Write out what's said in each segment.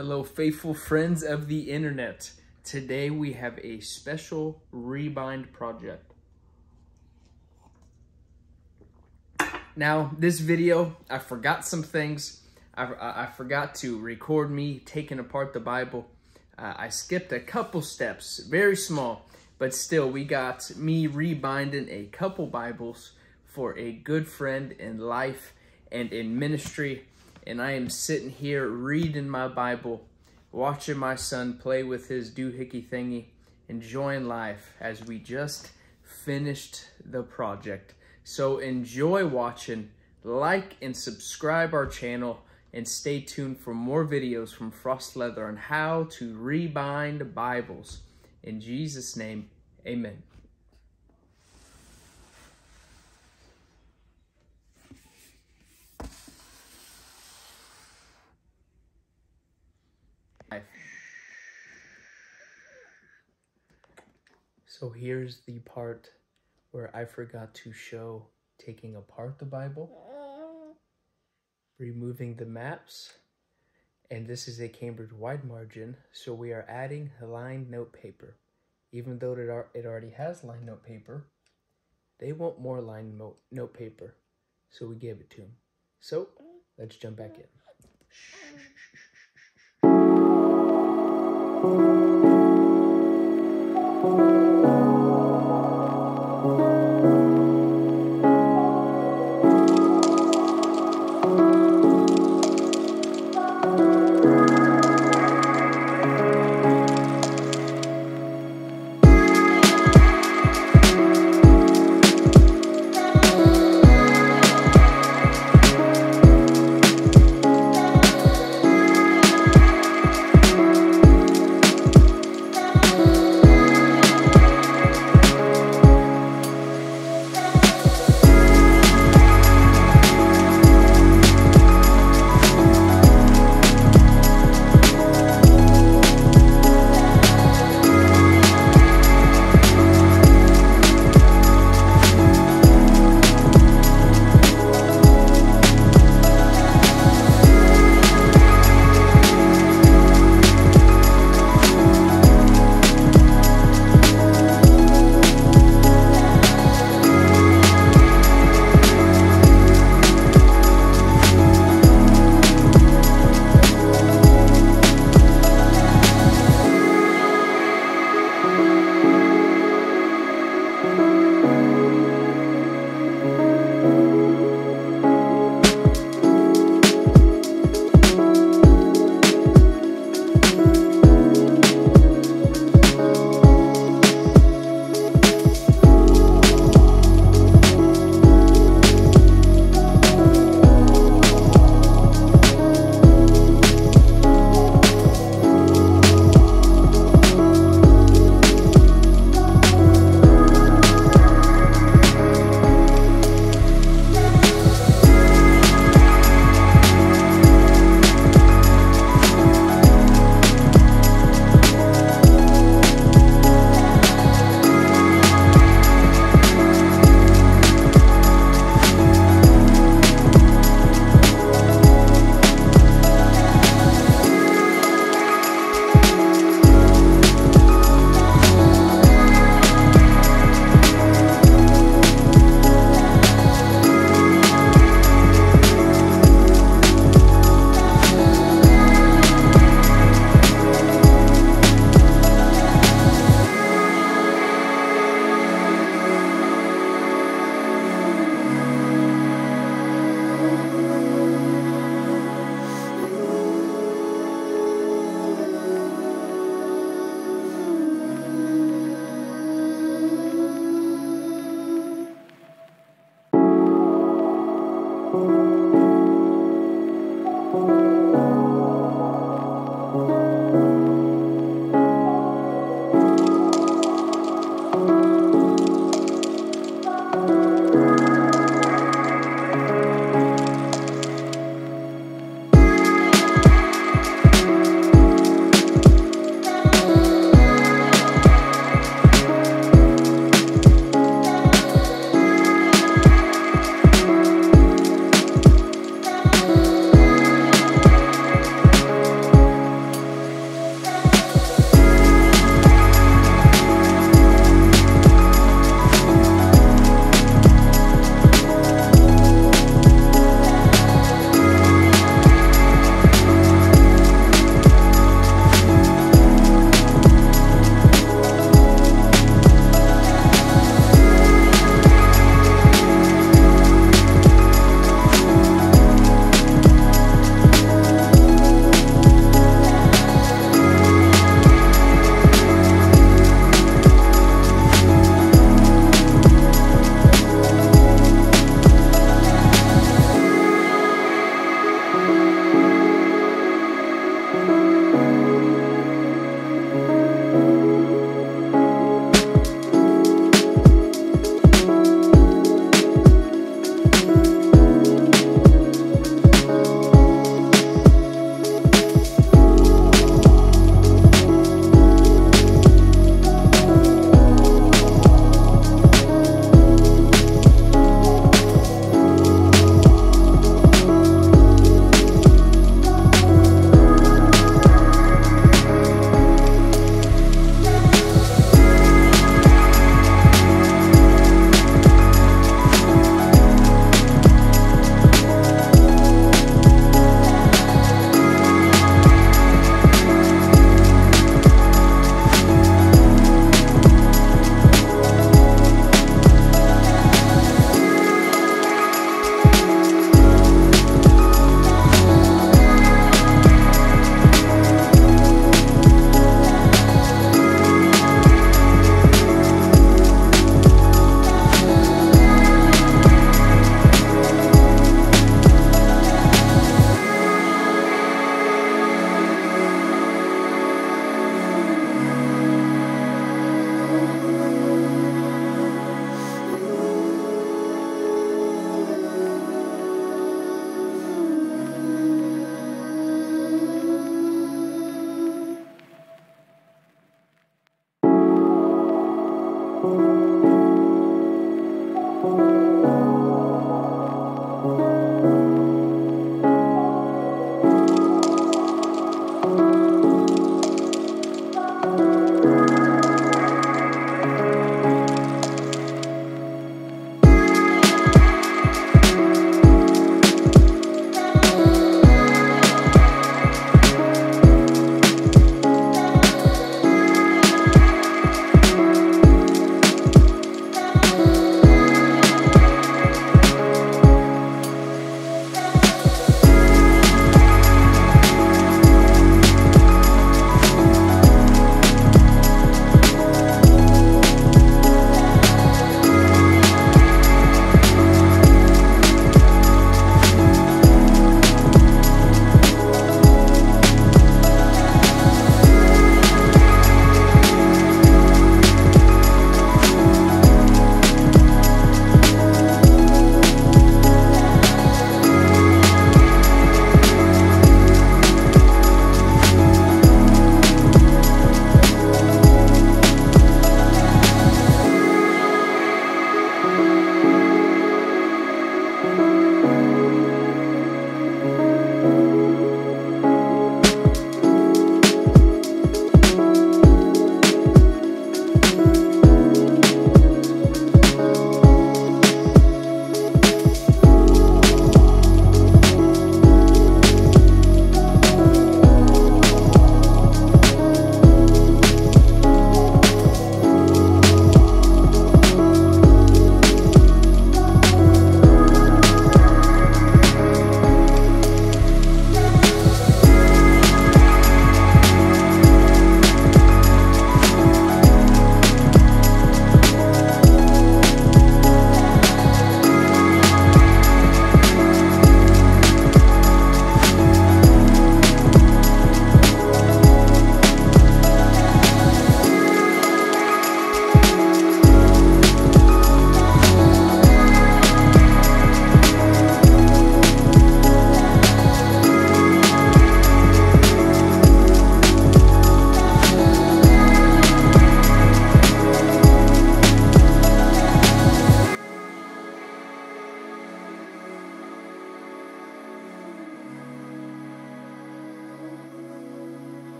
Hello, faithful friends of the internet. Today we have a special Rebind project. Now, this video, I forgot some things. I forgot to record me taking apart the Bible. I skipped a couple steps, very small, but still we got me rebinding a couple Bibles for a good friend in life and in ministry. And I am sitting here reading my Bible, watching my son play with his doohickey thingy, enjoying life as we just finished the project. So enjoy watching, like and subscribe our channel, and stay tuned for more videos from Frost Leather on how to rebind Bibles. In Jesus' name, amen. So here's the part where I forgot to show taking apart the Bible, removing the maps, and this is a Cambridge wide margin, so we are adding lined note paper. Even though it already has lined note paper, they want more lined note paper, so we gave it to them. So let's jump back in.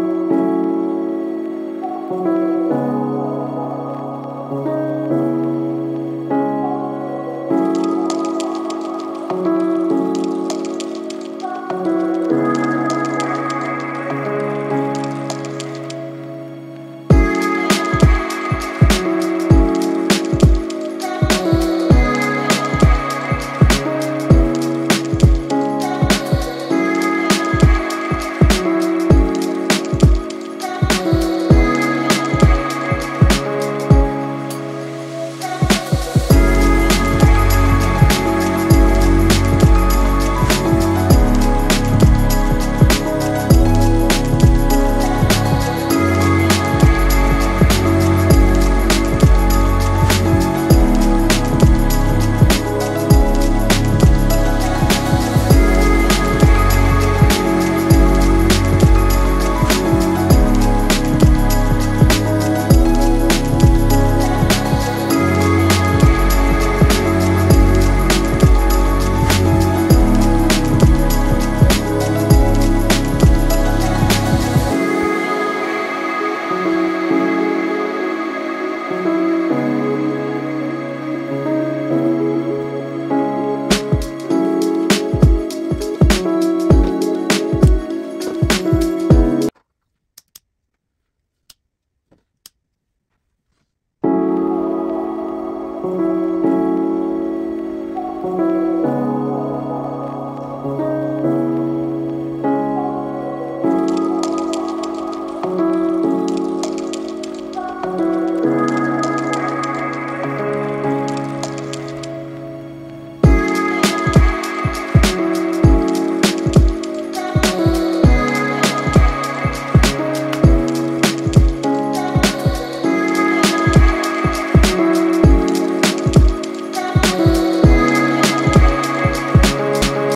you.